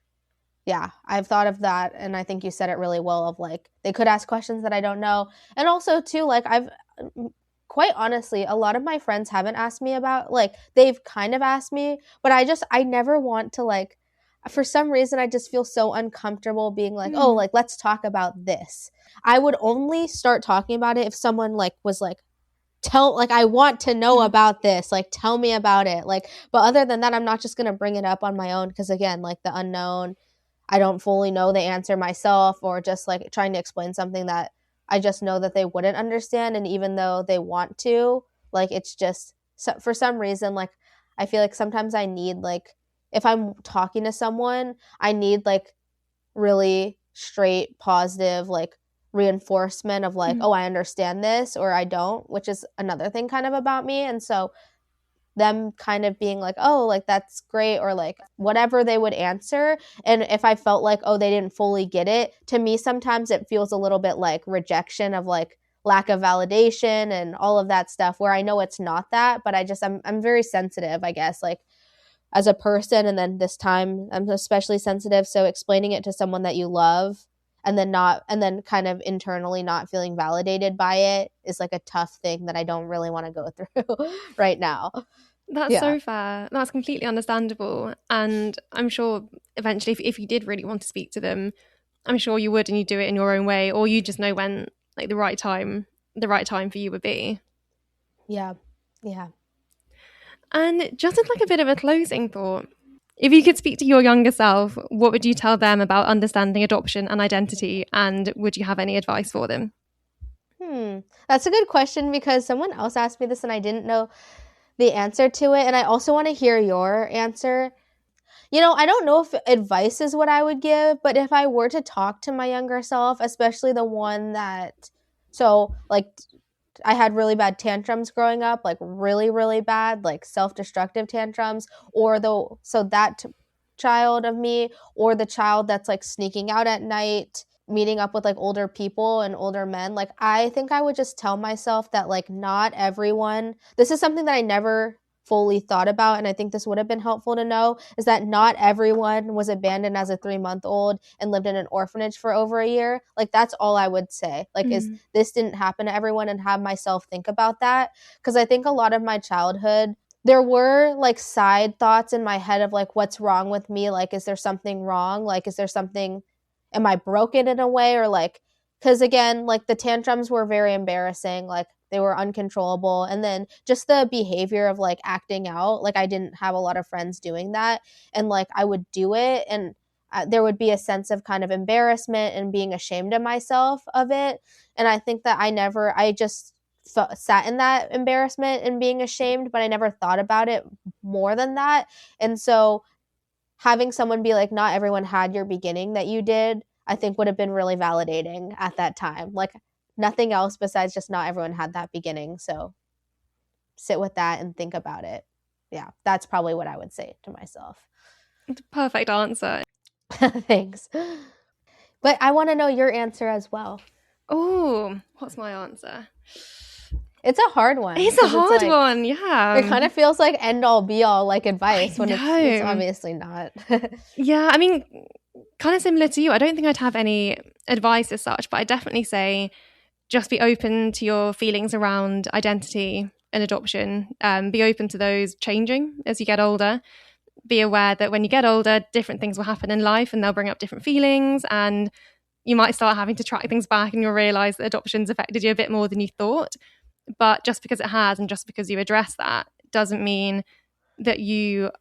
yeah, I've thought of that. And I think you said it really well, of like, they could ask questions that I don't know. And also too, like quite honestly, a lot of my friends haven't asked me about, like they've kind of asked me, but I never want to like, for some reason, I just feel so uncomfortable being like, oh, like, let's talk about this. I would only start talking about it if someone like was like, I want to know about this, like tell me about it, like, but other than that I'm not just gonna bring it up on my own, because again, like the unknown, I don't fully know the answer myself, or just like trying to explain something that I just know that they wouldn't understand. And even though they want to, like it's just for some reason, like I feel like sometimes I need like, if I'm talking to someone, I need like really straight positive like reinforcement of like, oh, I understand this, or I don't, which is another thing kind of about me. And so them kind of being like, oh, like that's great, or like whatever they would answer, and if I felt like, oh, they didn't fully get it, to me sometimes it feels a little bit like rejection, of like lack of validation and all of that stuff, where I know it's not that, but I'm very sensitive, I guess, like as a person. And then this time I'm especially sensitive, so explaining it to someone that you love and then kind of internally not feeling validated by it is like a tough thing that I don't really want to go through right now. That's so fair. That's completely understandable. And I'm sure eventually if you did really want to speak to them, I'm sure you would, and you do it in your own way, or you just know when like the right time for you would be. Yeah. And just as like a bit of a closing thought, If you could speak to your younger self, what would you tell them about understanding adoption and identity? And would you have any advice for them? That's a good question because someone else asked me this and I didn't know the answer to it. And I also want to hear your answer. I don't know if advice is what I would give, but if I were to talk to my younger self, especially the one I had really bad tantrums growing up, like really, really bad, like self-destructive tantrums, child of me, or the child that's like sneaking out at night, meeting up with like older people and older men. Like, I think I would just tell myself that like not everyone, this is something that I never fully thought about, and I think this would have been helpful to know, is that not everyone was abandoned as a 3-month-old and lived in an orphanage for over a year. Like, that's all I would say. Like, is this didn't happen to everyone, and have myself think about that. Because I think a lot of my childhood, there were like side thoughts in my head of like, what's wrong with me? Like, is there something wrong? Like, am I broken in a way? Or like, because again, like the tantrums were very embarrassing. Like, they were uncontrollable. And then just the behavior of like acting out, like I didn't have a lot of friends doing that. And like I would do it, and there would be a sense of kind of embarrassment and being ashamed of myself of it. And I think that I just sat in that embarrassment and being ashamed, but I never thought about it more than that. And so having someone be like, not everyone had your beginning that you did, I think would have been really validating at that time. Like, nothing else besides just not everyone had that beginning. So sit with that and think about it. Yeah, that's probably what I would say to myself. Perfect answer. Thanks. But I want to know your answer as well. Oh, what's my answer? It's a hard one. It's a hard one, yeah. It kind of feels like end all be all like advice when it's obviously not. Yeah, I mean, kind of similar to you. I don't think I'd have any advice as such, but I definitely say just be open to your feelings around identity and adoption. Be open to those changing as you get older. Be aware that when you get older, different things will happen in life and they'll bring up different feelings, and you might start having to track things back and you'll realise that adoption's affected you a bit more than you thought. But just because it has, and just because you address that, doesn't mean that you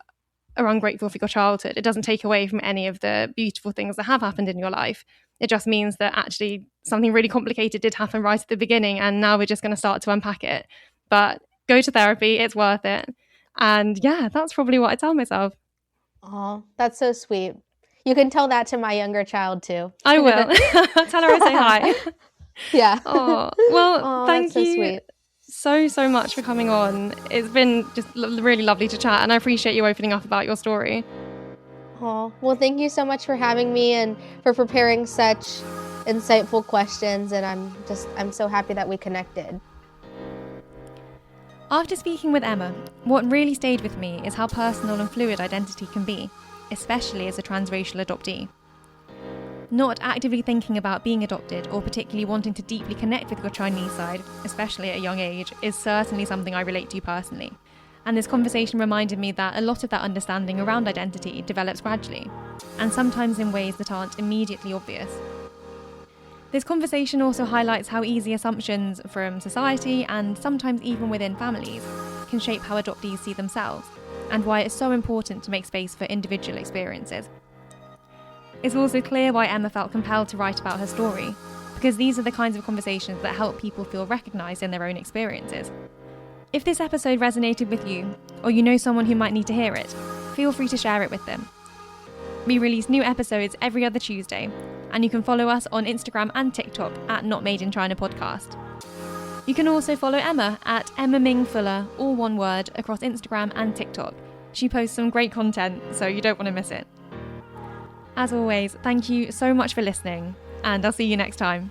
are ungrateful for your childhood. It doesn't take away from any of the beautiful things that have happened in your life. It just means that actually something really complicated did happen right at the beginning, and now we're just going to start to unpack it. But go to therapy, it's worth it. And yeah, that's probably what I tell myself. Oh, that's so sweet. You can tell that to my younger child too. I will. Tell her I say hi. Yeah. Oh, well, thank you so much for coming on. It's been just really lovely to chat, and I appreciate you opening up about your story. Oh, well, thank you so much for having me and for preparing such insightful questions, and I'm so happy that we connected. After speaking with Emma, what really stayed with me is how personal and fluid identity can be, especially as a transracial adoptee. Not actively thinking about being adopted or particularly wanting to deeply connect with your Chinese side, especially at a young age, is certainly something I relate to personally. And this conversation reminded me that a lot of that understanding around identity develops gradually, and sometimes in ways that aren't immediately obvious. This conversation also highlights how easy assumptions from society, and sometimes even within families, can shape how adoptees see themselves, and why it's so important to make space for individual experiences. It's also clear why Emma felt compelled to write about her story, because these are the kinds of conversations that help people feel recognised in their own experiences. If this episode resonated with you, or you know someone who might need to hear it, feel free to share it with them. We release new episodes every other Tuesday, and you can follow us on Instagram and TikTok at Not Made in China Podcast. You can also follow Emma at Emma Ming Fuller, all one word, across Instagram and TikTok. She posts some great content, so you don't want to miss it. As always, thank you so much for listening, and I'll see you next time.